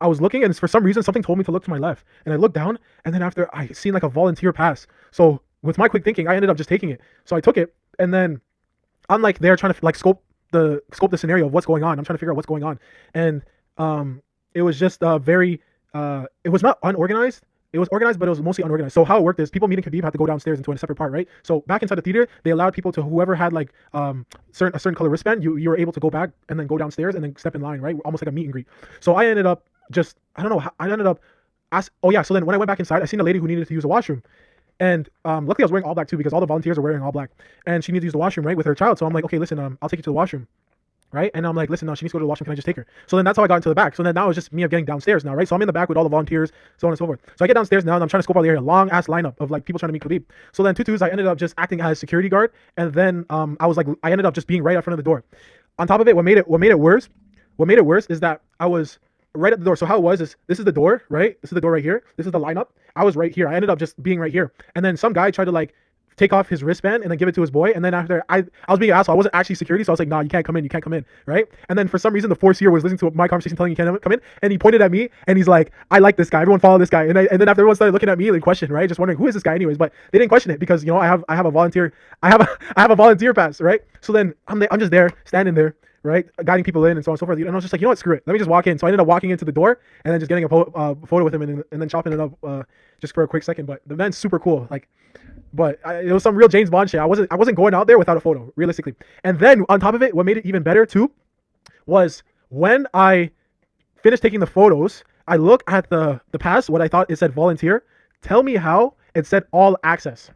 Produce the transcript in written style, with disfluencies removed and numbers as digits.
I was looking, and for some reason something told me to look to my left, and I looked down, and then after I seen like a volunteer pass. So with my quick thinking, I ended up just taking it. So I took it, and then I'm like there trying to like scope the scenario of what's going on. I'm trying to figure out what's going on, and it was just very it was not unorganized. It was organized, but it was mostly unorganized. So how it worked is people meeting Khabib had to go downstairs into a separate part, right? So back inside the theater, they allowed people to whoever had like a certain color wristband, you were able to go back and then go downstairs and then step in line, right? Almost like a meet and greet. So I ended up just I don't know I ended up oh yeah. So then when I went back inside, I seen a lady who needed to use the washroom. And luckily, I was wearing all black too because all the volunteers were wearing all black, and she needed to use the washroom right with her child. So I'm like, okay, listen, I'll take you to the washroom, right? And I'm like, listen, no, she needs to go to the washroom. Can I just take her? So then that's how I got into the back. So then now it's just me of getting downstairs now, right? So I'm in the back with all the volunteers, so on and so forth. So I get downstairs now, and I'm trying to scope out the area. Long ass lineup of like people trying to meet Khabib. So then tutus, I ended up just acting as security guard, and then I was like, I ended up just being right out front of the door. On top of it, what made it worse is that I was right at the door. So how it was is this is the door, right? This is the door right here. This is the lineup. I was right here. I ended up just being right here. And then some guy tried to like take off his wristband and then give it to his boy. And then after I was being an asshole. I wasn't actually security. So I was like, nah, you can't come in. You can't come in. Right. And then for some reason, the foreseer was listening to my conversation telling you can't come in. And he pointed at me and he's like, I like this guy. Everyone follow this guy. And then after everyone started looking at me, they questioned, right? Just wondering who is this guy anyways. But they didn't question it because, you know, I have a volunteer. I have a volunteer pass. Right. So then I'm just there standing there, right, guiding people in and so on and so forth. And I was just like, you know what, screw it. Let me just walk in. So I ended up walking into the door and then just getting a photo with him and then chopping it up just for a quick second. But the man's super cool. Like, but it was some real James Bond shit. I wasn't going out there without a photo, realistically. And then on top of it, what made it even better too was when I finished taking the photos, I look at the pass, what I thought it said volunteer. Tell me how it said all access.